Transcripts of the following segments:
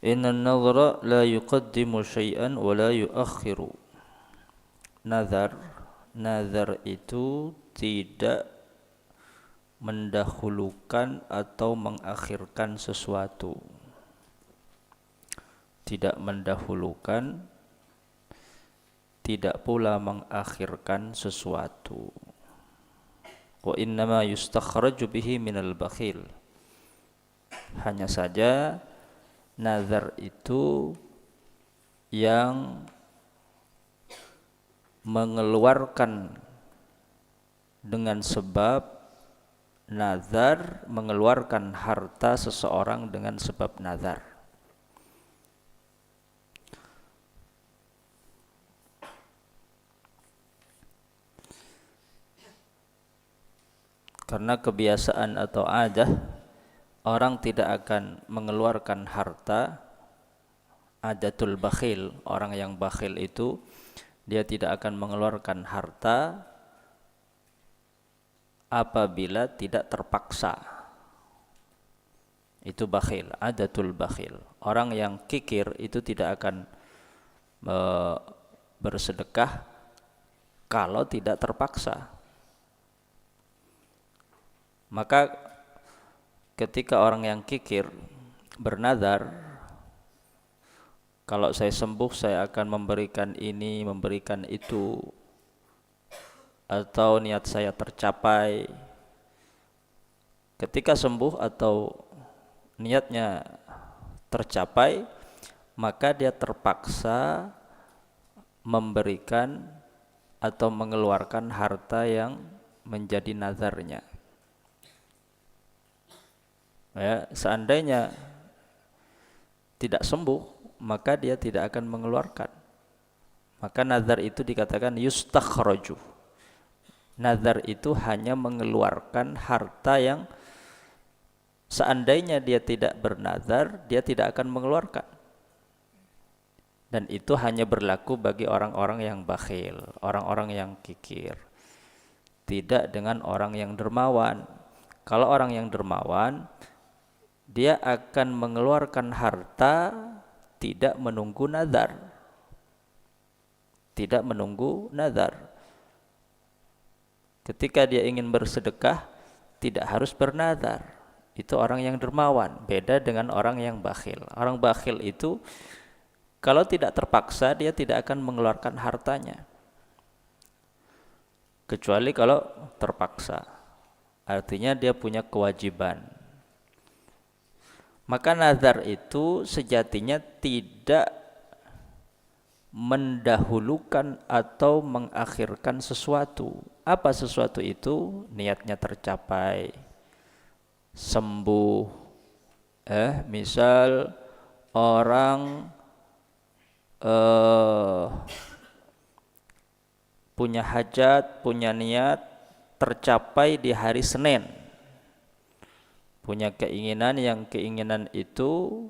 Inna an-nadhra la yuqaddimu syai'an wa la yuakhiru. Nazar itu tidak mendahulukan atau mengakhirkan sesuatu. Tidak mendahulukan, tidak pula mengakhirkan sesuatu. Wa innama yustakhraju bihi minal bakhil. Hanya saja nazar itu yang mengeluarkan dengan sebab nazar, mengeluarkan harta seseorang dengan sebab nazar. Karena kebiasaan atau adah, orang tidak akan mengeluarkan harta. Adatul bakhil, orang yang bakhil itu dia tidak akan mengeluarkan harta apabila tidak terpaksa. Itu bakhil, adatul bakhil. Orang yang kikir itu tidak akan bersedekah kalau tidak terpaksa. Maka ketika orang yang kikir bernazar, kalau saya sembuh saya akan memberikan ini, memberikan itu, atau niat saya tercapai. Ketika sembuh atau niatnya tercapai, maka dia terpaksa memberikan atau mengeluarkan harta yang menjadi nazarnya. Ya, seandainya tidak sembuh, maka dia tidak akan mengeluarkan. Maka nazar itu dikatakan yustakhraju. Nazar itu hanya mengeluarkan harta yang seandainya dia tidak bernazar, dia tidak akan mengeluarkan. Dan itu hanya berlaku bagi orang-orang yang bakhil, orang-orang yang kikir. Tidak dengan orang yang dermawan. Kalau orang yang dermawan, dia akan mengeluarkan harta tidak menunggu nazar. Tidak menunggu nazar. Ketika dia ingin bersedekah, tidak harus bernazar. Itu orang yang dermawan, beda dengan orang yang bakhil. Orang bakhil itu kalau tidak terpaksa, dia tidak akan mengeluarkan hartanya. Kecuali kalau terpaksa. Artinya dia punya kewajiban. Maka nazar itu sejatinya tidak mendahulukan atau mengakhirkan sesuatu. Apa sesuatu itu? Niatnya tercapai, sembuh. Misal orang punya hajat, punya niat tercapai di hari Senin. Punya keinginan yang keinginan itu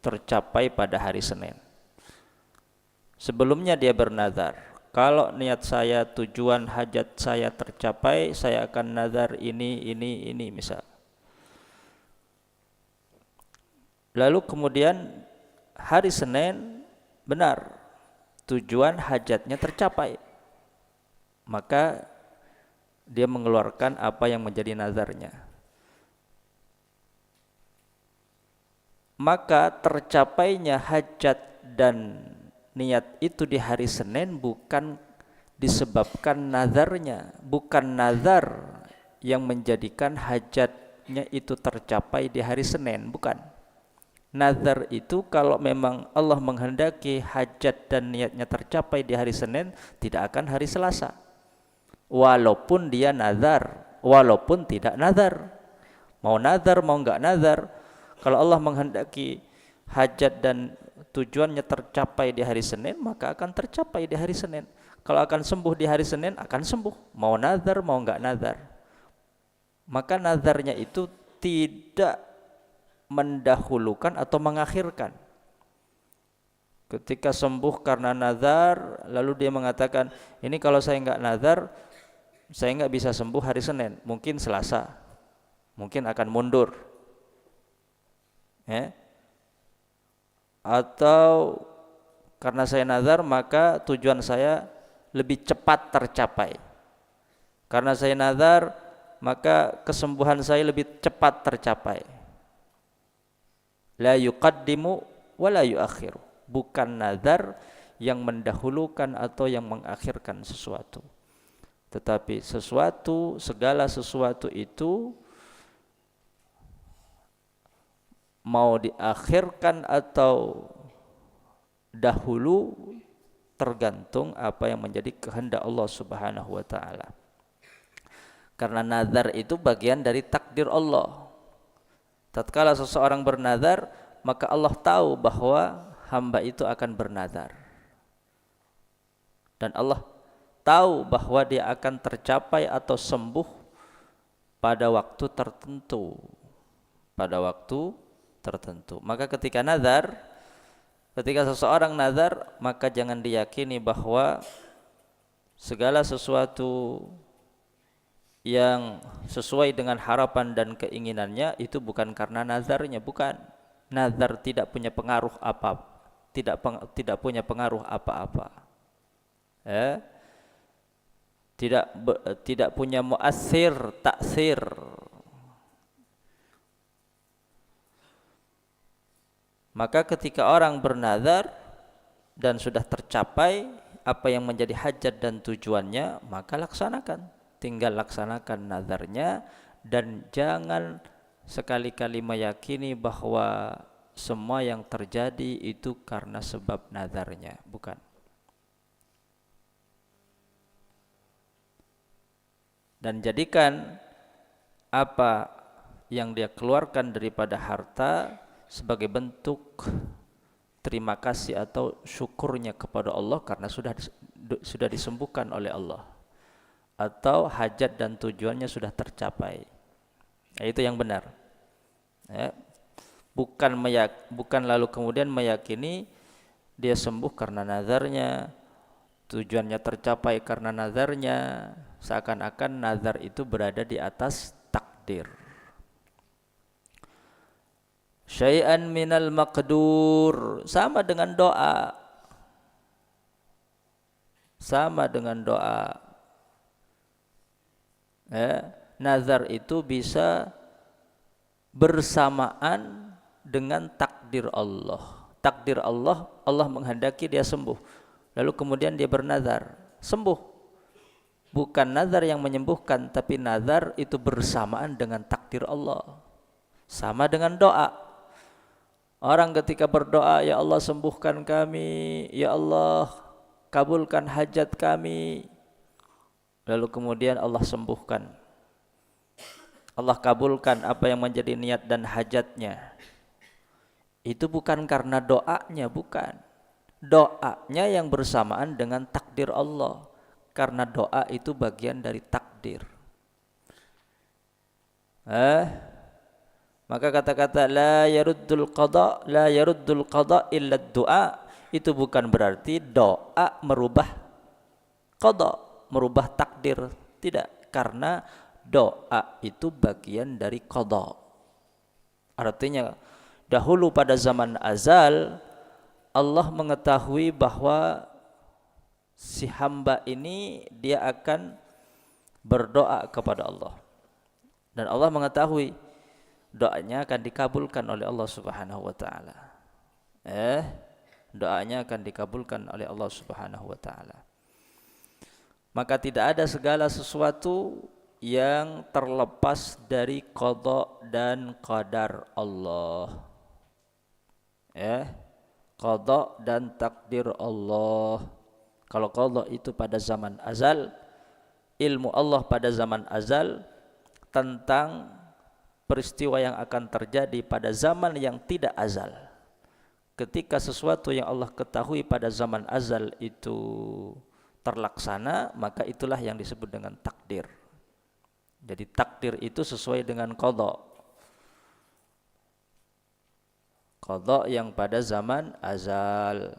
tercapai pada hari Senin. Sebelumnya dia bernazar, kalau niat saya, tujuan hajat saya tercapai, saya akan nazar ini misal. Lalu kemudian hari Senin benar tujuan hajatnya tercapai, maka dia mengeluarkan apa yang menjadi nazarnya. Maka tercapainya hajat dan niat itu di hari Senin bukan disebabkan nazarnya, bukan nazar yang menjadikan hajatnya itu tercapai di hari Senin, bukan. Nazar itu kalau memang Allah menghendaki hajat dan niatnya tercapai di hari Senin, tidak akan hari Selasa. Walaupun dia nazar, walaupun tidak nazar. Mau nazar, mau enggak nazar, kalau Allah menghendaki hajat dan tujuannya tercapai di hari Senin, maka akan tercapai di hari Senin. Kalau akan sembuh di hari Senin, akan sembuh. Mau nazar, mau enggak nazar. Maka nazarnya itu tidak mendahulukan atau mengakhirkan. Ketika sembuh karena nazar, lalu dia mengatakan, ini kalau saya enggak nazar, saya enggak bisa sembuh hari Senin. Mungkin Selasa, mungkin akan mundur. atau karena saya nazar maka tujuan saya lebih cepat tercapai. Karena saya nazar maka kesembuhan saya lebih cepat tercapai. La yuqaddimu wa la yuakhiru. Bukan nazar yang mendahulukan atau yang mengakhirkan sesuatu. Tetapi segala sesuatu itu mau diakhirkan atau dahulu tergantung apa yang menjadi kehendak Allah Subhanahu wa taala. Karena nazar itu bagian dari takdir Allah. Tatkala seseorang bernazar, maka Allah tahu bahwa hamba itu akan bernazar. Dan Allah tahu bahwa dia akan tercapai atau sembuh pada waktu tertentu. Pada waktu tertentu. Maka ketika seseorang nazar, maka jangan diyakini bahwa segala sesuatu yang sesuai dengan harapan dan keinginannya itu bukan karena nazarnya, bukan. Nazar tidak punya pengaruh tidak punya pengaruh apa-apa. Tidak punya muassir, taksir. Maka ketika orang bernazar dan sudah tercapai apa yang menjadi hajat dan tujuannya, maka laksanakan. Tinggal laksanakan nazarnya dan jangan sekali-kali meyakini bahwa semua yang terjadi itu karena sebab nazarnya, bukan. Dan jadikan apa yang dia keluarkan daripada harta sebagai bentuk terima kasih atau syukurnya kepada Allah karena sudah disembuhkan oleh Allah, atau hajat dan tujuannya sudah tercapai. Itu yang benar. Bukan lalu kemudian meyakini dia sembuh karena nazarnya, tujuannya tercapai karena nazarnya, seakan-akan nazar itu berada di atas takdir. Syai'an minal maqdur, sama dengan doa. Nazar itu bisa bersamaan dengan takdir Allah. Takdir Allah, Allah menghendaki dia sembuh. Lalu kemudian dia bernazar, sembuh. Bukan nazar yang menyembuhkan, tapi nazar itu bersamaan dengan takdir Allah. Sama dengan doa. Orang ketika berdoa, ya Allah sembuhkan kami, ya Allah kabulkan hajat kami. Lalu kemudian Allah sembuhkan. Allah kabulkan apa yang menjadi niat dan hajatnya. Itu bukan karena doanya, bukan. Doanya yang bersamaan dengan takdir Allah. Karena doa itu bagian dari takdir. Maka kata-kata la yaruddul qada illa du'a itu bukan berarti doa merubah qada, merubah takdir, tidak, karena doa itu bagian dari qada. Artinya dahulu pada zaman azal Allah mengetahui bahwa si hamba ini dia akan berdoa kepada Allah, dan Allah mengetahui doanya akan dikabulkan oleh Allah Subhanahu wa taala. Doanya akan dikabulkan oleh Allah Subhanahu wa taala. Maka tidak ada segala sesuatu yang terlepas dari qada dan qadar Allah. Qada dan takdir Allah. Kalau qada itu pada zaman azal, ilmu Allah pada zaman azal tentang peristiwa yang akan terjadi pada zaman yang tidak azal. Ketika sesuatu yang Allah ketahui pada zaman azal itu terlaksana, maka itulah yang disebut dengan takdir. Jadi takdir itu sesuai dengan qada. Qada yang pada zaman azal.